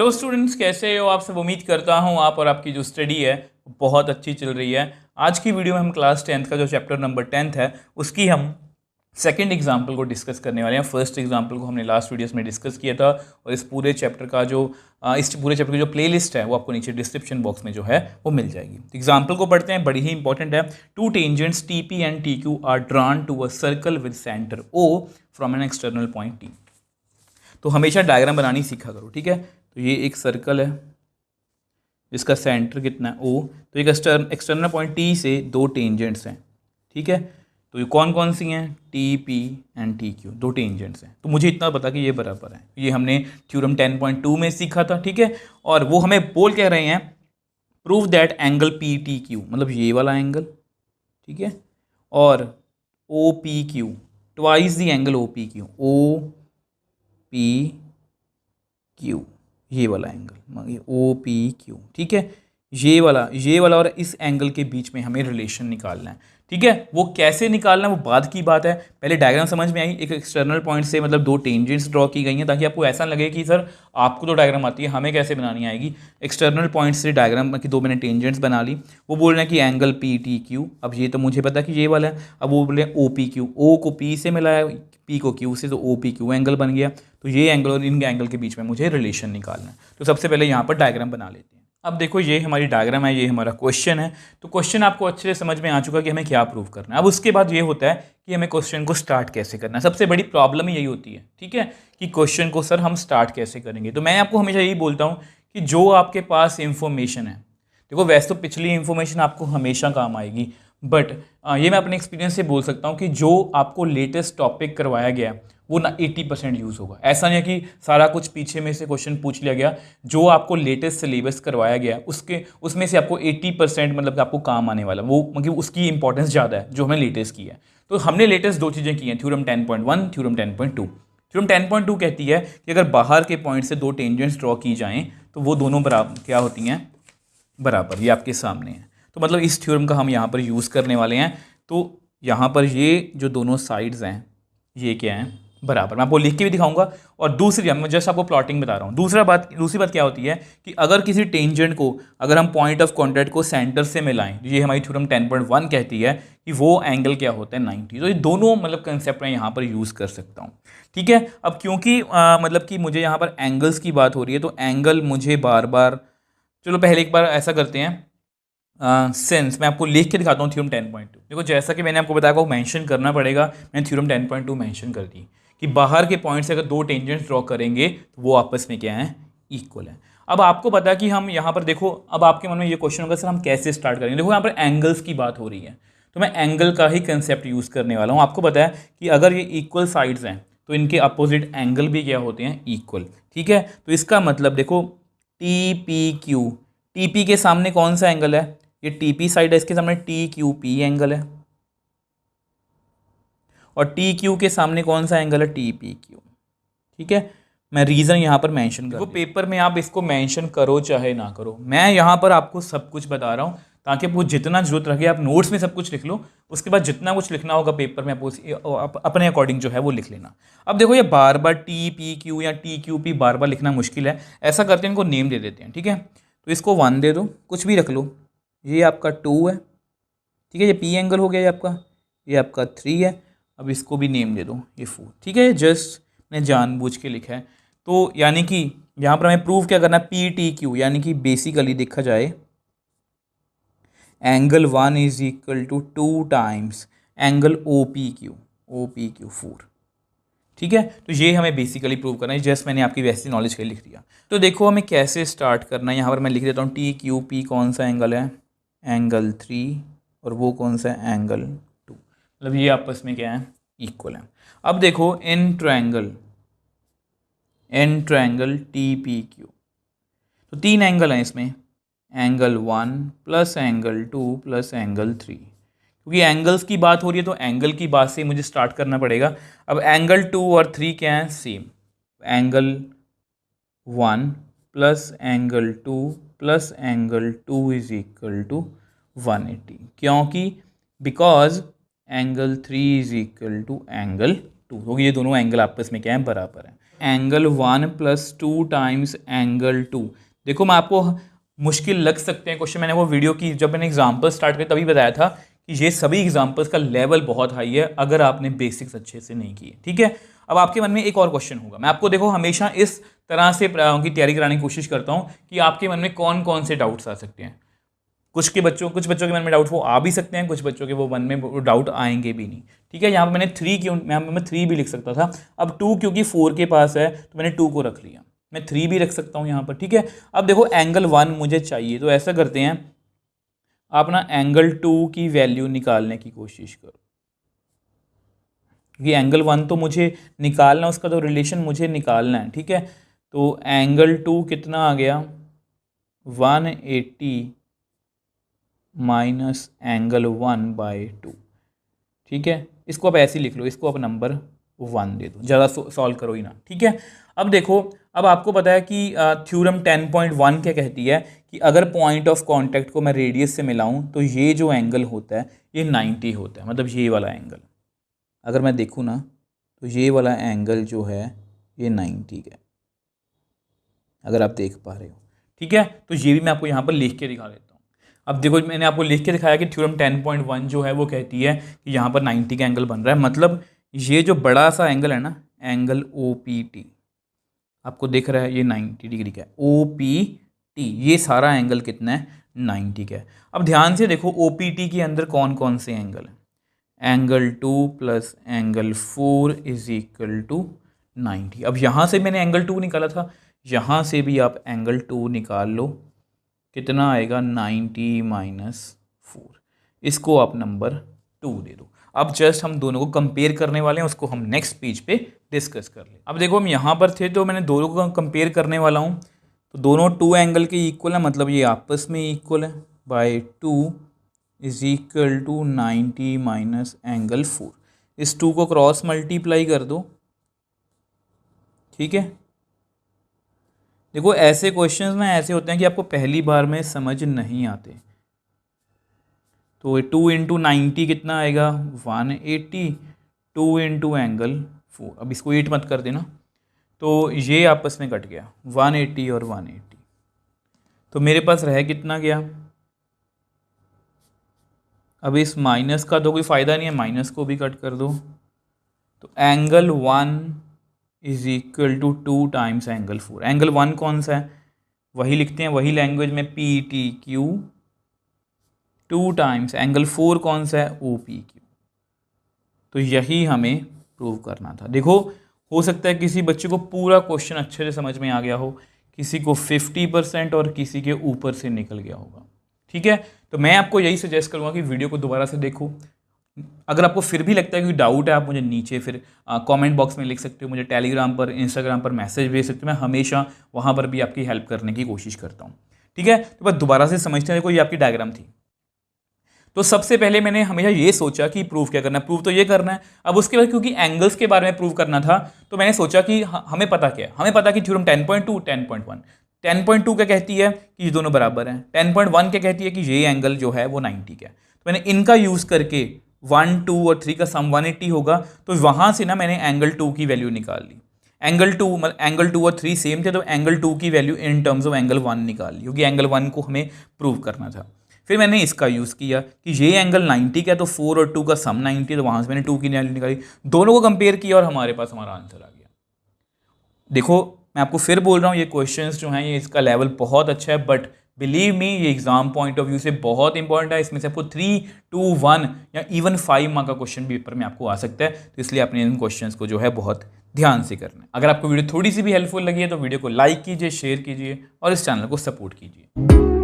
Hello students, कैसे हो आप सब। उम्मीद करता हूँ आप और आपकी जो स्टडी है बहुत अच्छी चल रही है। आज की वीडियो में हम क्लास 10th का जो चैप्टर नंबर 10th है उसकी हम सेकंड एग्जाम्पल को डिस्कस करने वाले हैं। फर्स्ट एग्जाम्पल को हमने लास्ट वीडियोस में डिस्कस किया था और इस पूरे चैप्टर का जो इस पूरे चैप्टर की जो प्लेलिस्ट है वो आपको नीचे डिस्क्रिप्शन बॉक्स में जो है वो मिल जाएगी। एग्जाम्पल को पढ़ते हैं, बड़ी ही इंपॉर्टेंट है। Two tangents T P and T Q are drawn to a circle with centre O from an external point T. तो हमेशा डायग्राम बनानी सीखा करो, ठीक है। तो ये एक सर्कल है जिसका सेंटर कितना है ओ। तो एक एक्सटर्नल पॉइंट टी से दो टेंजेंट्स हैं, ठीक है। तो ये कौन कौन सी हैं? T P and T Q, दो टेंजेंट्स हैं। तो मुझे इतना पता कि ये बराबर है। ये हमने थ्योरम 10.2 में सीखा था, ठीक है। और वो हमें बोल कह रहे हैं prove that angle P T Q, मतलब ये वाला एंगल, ठीक है, और O P Q twice the angle O P Q, O P Q, ये वाला एंगल ओ पी क्यू, ठीक है। ये वाला और इस एंगल के बीच में हमें रिलेशन निकालना है, ठीक है। वो कैसे निकालना है वो बाद की बात है, पहले डायग्राम समझ में आई। एक एक्सटर्नल पॉइंट से मतलब दो टेंजेंट्स ड्रॉ की गई हैं ताकि आपको ऐसा लगे कि सर आपको तो डायग्राम आती है, हमें कैसे बनानी आएगी। एक्सटर्नल पॉइंट से डायग्राम की दो मैंने टेंजेंट्स बना ली। वो बोल रहे हैं कि एंगल पी टी क्यू, अब ये तो मुझे पता कि ये वाला है। अब वो बोले ओ पी क्यू, ओ को पी से मिलाया, पी को क्यू से, तो ओ पी क्यू एंगल बन गया। तो ये एंगल और इन एंगल के बीच में मुझे रिलेशन निकालना है। तो सबसे पहले यहाँ पर डायग्राम बना लेते हैं। अब देखो ये हमारी डायग्राम है, ये हमारा क्वेश्चन है। तो क्वेश्चन आपको अच्छे से समझ में आ चुका कि हमें क्या प्रूव करना है। अब उसके बाद ये होता है कि हमें क्वेश्चन को स्टार्ट कैसे करना है। सबसे बड़ी प्रॉब्लम ही यही होती है, ठीक है, कि क्वेश्चन को सर हम स्टार्ट कैसे करेंगे। तो मैं आपको हमेशा यही बोलता हूँ कि जो आपके पास इंफॉर्मेशन है, देखो वैसे तो पिछली इंफॉर्मेशन आपको हमेशा काम आएगी, बट ये मैं अपने एक्सपीरियंस से बोल सकता हूँ कि जो आपको लेटेस्ट टॉपिक करवाया गया वो ना 80% यूज़ होगा। ऐसा नहीं है कि सारा कुछ पीछे में से क्वेश्चन पूछ लिया गया। जो आपको लेटेस्ट सिलेबस करवाया गया उसके उसमें से आपको 80% मतलब आपको काम आने वाला, वो मतलब उसकी इंपॉर्टेंस ज़्यादा है जो हमने लेटेस्ट की है। तो हमने लेटेस्ट दो चीज़ें की हैं, थ्योरम 10.1, थ्योरम 10.2। थ्योरम 10.2 कहती है कि अगर बाहर के पॉइंट से दो टेंजेंट्स ड्रॉ की जाएँ तो वो दोनों बराबर क्या होती हैं? बराबर। ये आपके सामने है। तो मतलब इस थ्योरम का हम यहाँ पर यूज़ करने वाले हैं। तो यहाँ पर ये जो दोनों साइड्स हैं ये क्या हैं? बराबर। मैं आपको लिख के भी दिखाऊंगा। और दूसरी, मैं जस्ट आपको प्लॉटिंग बता रहा हूँ। दूसरी बात क्या होती है कि अगर किसी टेंजेंट को अगर हम पॉइंट ऑफ कॉन्टैक्ट को सेंटर से मिलाएं, ये हमारी थ्योरम 10.1 कहती है कि वो एंगल क्या होता है? 90। तो ये दोनों मतलब कंसेप्ट मैं यहाँ पर यूज़ कर सकता हूँ, ठीक है। अब क्योंकि मतलब कि मुझे यहाँ पर एंगल्स की बात हो रही है तो एंगल मुझे बार बार, चलो पहले एक बार ऐसा करते हैं, सेंस मैं आपको लिख के दिखाता हूँ थ्योरम 10.2। देखो जैसा कि मैंने आपको बताया वो मेंशन करना पड़ेगा। मैंने थ्योरम 10.2 मेंशन कर दी कि बाहर के पॉइंट से अगर दो टेंजेंट्स ड्रॉ करेंगे तो वो आपस में क्या है? इक्वल है। अब आपको पता है कि हम यहाँ पर देखो, अब आपके मन में ये क्वेश्चन होगा सर हम कैसे स्टार्ट करेंगे। देखो यहाँ पर एंगल्स की बात हो रही है तो मैं एंगल का ही कंसेप्ट यूज़ करने वाला हूँ। आपको पता है कि अगर ये इक्वल साइड्स हैं तो इनके अपोजिट एंगल भी क्या होते हैं? इक्वल, ठीक है। तो इसका मतलब देखो T P Q, T P के सामने कौन सा एंगल है? ये टी पी साइड है, इसके सामने टी क्यू पी एंगल है। और टी क्यू के सामने कौन सा एंगल है? टी पी क्यू, ठीक है। मैं रीज़न यहाँ पर मेंशन कर दूँ, पेपर में आप इसको मेंशन करो चाहे ना करो, मैं यहाँ पर आपको सब कुछ बता रहा हूँ ताकि आपको जितना जरूरत रखे आप नोट्स में सब कुछ लिख लो। उसके बाद जितना कुछ लिखना होगा पेपर में आपको अपने अकॉर्डिंग जो है वो लिख लेना। अब देखो ये बार बार टी पी क्यू या टी क्यू पी बार बार लिखना मुश्किल है। ऐसा करते हैं इनको नेम दे देते हैं, ठीक है। तो इसको 1 दे दो, कुछ भी रख लो। ये आपका 2 है, ठीक है। ये पी एंगल हो गया, ये आपका 3 है। अब इसको भी नेम दे दो, ये 4, ठीक है। जस्ट मैंने जानबूझ के लिखा है। तो यानी कि यहाँ पर हमें प्रूव क्या करना है? पी टी क्यू, यानी कि बेसिकली देखा जाए angle 1 is equal to 2 times angle O P Q, 4, ठीक है। तो ये हमें बेसिकली प्रूव करना है। जस्ट मैंने आपकी वैसी नॉलेज के लिए लिख दिया। तो देखो हमें कैसे स्टार्ट करना है। यहाँ पर मैं लिख देता हूँ टी क्यू पी कौन सा एंगल है? एंगल 3। और वो कौन सा है? एंगल 2। मतलब ये आपस में क्या है? इक्वल है। अब देखो in triangle T P Q, तो 3 एंगल हैं इसमें, angle 1 plus angle 2 plus angle 3। क्योंकि एंगल्स की बात हो रही है तो एंगल की बात से मुझे स्टार्ट करना पड़ेगा। अब एंगल 2 और 3 क्या है? Same. Angle 1 plus angle 2 plus angle 2 is equal to 180, क्योंकि because angle 3 is equal to angle 2, क्योंकि ये दोनों एंगल आपस में क्या है, बराबर है। Angle 1 + 2 times angle 2। देखो मैं आपको मुश्किल लग सकते हैं क्वेश्चन, मैंने वो वीडियो की जब मैंने एग्जाम्पल स्टार्ट किया तभी बताया था कि ये सभी एग्जाम्पल्स का लेवल बहुत हाई है अगर आपने बेसिक्स अच्छे से नहीं किए। ठीक है, अब आपके मन में एक और क्वेश्चन होगा, मैं आपको देखो हमेशा इस तरह से की तैयारी कराने की कोशिश करता हूँ कि आपके मन में कौन कौन से डाउट्स आ सकते हैं। कुछ बच्चों के मन में डाउट वो आ भी सकते हैं, कुछ बच्चों के वो मन में डाउट आएंगे भी नहीं। ठीक है, यहाँ पर मैंने 3 भी लिख सकता था, अब 2 क्योंकि 4 के पास है तो मैंने 2 को रख लिया, मैं 3 भी रख सकता हूँ यहाँ पर। ठीक है, अब देखो एंगल 1 मुझे चाहिए, तो ऐसा करते हैं आप ना एंगल 2 की वैल्यू निकालने की कोशिश करो, क्योंकि एंगल 1 तो मुझे निकालना, उसका तो रिलेशन मुझे निकालना है। ठीक है, तो एंगल 2 कितना आ गया, 180 माइनस एंगल 1/2। ठीक है, इसको आप ऐसे ही लिख लो, इसको आप नंबर 1 दे दो, ज़्यादा सॉल्व करो ही ना। ठीक है, अब देखो, अब आपको पता है कि थ्योरम 10.1 क्या कहती है कि अगर पॉइंट ऑफ कांटेक्ट को मैं रेडियस से मिलाऊं तो ये जो एंगल होता है ये 90 होता है, मतलब ये वाला एंगल अगर मैं देखूँ ना तो ये वाला एंगल जो है ये 90 है, अगर आप देख पा रहे हो। ठीक है, तो ये भी मैं आपको यहाँ पर लिख के दिखा देता हूँ। अब देखो मैंने आपको लिख के दिखाया कि थ्योरम 10.1 जो है वो कहती है कि यहाँ पर 90 का एंगल बन रहा है, मतलब ये जो बड़ा सा एंगल है ना, एंगल OPT आपको दिख रहा है, ये 90 डिग्री का है। OPT ये सारा एंगल कितना है, 90 का है। अब ध्यान से देखो OPT के अंदर कौन कौन से एंगल हैं, एंगल 2 + एंगल 4 = 90। अब यहाँ से मैंने एंगल 2 निकाला था, यहाँ से भी आप एंगल 2 निकाल लो, कितना आएगा, 90 - 4, इसको आप नंबर 2 दे दो। अब जस्ट हम दोनों को कंपेयर करने वाले हैं, उसको हम नेक्स्ट पेज पे डिस्कस कर लें। अब देखो हम यहाँ पर थे तो मैंने दोनों को कंपेयर करने वाला हूँ, तो दोनों 2 एंगल के इक्वल है, मतलब ये आपस में इक्वल है, /2 = 90 - एंगल 4। इस 2 को क्रॉस मल्टीप्लाई कर दो। ठीक है, देखो ऐसे क्वेश्चंस ना ऐसे होते हैं कि आपको पहली बार में समझ नहीं आते, तो 2 × 90 कितना आएगा, 180, 2 × एंगल 4, अब इसको 8 मत कर देना, तो ये आपस में कट गया, 180 और 180, तो मेरे पास रह कितना गया, अब इस माइनस का तो कोई फ़ायदा नहीं है, माइनस को भी कट कर दो, तो एंगल 1 = 2 टाइम्स एंगल 4। एंगल 1 कौन सा है, वही लिखते हैं, वही लैंग्वेज में, PTQ, 2 टाइम्स एंगल 4 कौन सा है, OPQ। तो यही हमें प्रूव करना था। देखो हो सकता है किसी बच्चे को पूरा क्वेश्चन अच्छे से समझ में आ गया हो, किसी को 50% और किसी के ऊपर से निकल गया होगा। ठीक है, तो मैं आपको यही सजेस्ट करूँगा कि वीडियो को दोबारा से देखो। अगर आपको फिर भी लगता है कि डाउट है, आप मुझे नीचे फिर कमेंट बॉक्स में लिख सकते हो, मुझे टेलीग्राम पर, इंस्टाग्राम पर मैसेज भेज सकते हो, मैं हमेशा वहाँ पर भी आपकी हेल्प करने की कोशिश करता हूँ। ठीक है, तो बस दोबारा से समझते हैं। देखो ये आपकी डायग्राम थी, तो सबसे पहले मैंने हमेशा ये सोचा कि प्रूफ क्या करना है, प्रूफ तो ये करना है। अब उसके बाद क्योंकि एंगल्स के बारे में प्रूव करना था तो मैंने सोचा कि हमें पता क्या है, हमें पता कि थ्योरम 10.2, 10.1, 10.2 क्या कहती है कि ये दोनों बराबर हैं, 10.1 क्या कहती है कि ये एंगल जो है वो 90 का है। तो मैंने इनका यूज़ करके 1, 2 और 3 का सम 180 होगा, तो वहाँ से ना मैंने एंगल 2 की वैल्यू निकाल ली। एंगल 2 और 3 सेम थे, तो एंगल 2 की value in terms of angle 1 निकाल ली, क्योंकि एंगल 1 को हमें प्रूव करना था। फिर मैंने इसका यूज़ किया कि ये एंगल 90 का है, तो 4 और 2 का सम 90, तो वहाँ से मैंने 2 की वैल्यू निकाली, दोनों को कंपेयर किया और हमारे पास हमारा आंसर आ गया। देखो मैं आपको फिर बोल रहा हूँ, ये क्वेश्चंस जो हैं ये इसका लेवल बहुत अच्छा है, बट बिलीव मी ये एग्जाम पॉइंट ऑफ व्यू से बहुत इंपॉर्टेंट है। इसमें से आपको 3, 2, 1 या इवन 5 मार्क का क्वेश्चन भी पेपर में आपको आ सकता है, तो इसलिए आपने इन क्वेश्चंस को जो है बहुत ध्यान से करना है। अगर आपको वीडियो थोड़ी सी भी हेल्पफुल लगी है तो वीडियो को लाइक कीजिए, शेयर कीजिए और इस चैनल को सपोर्ट कीजिए।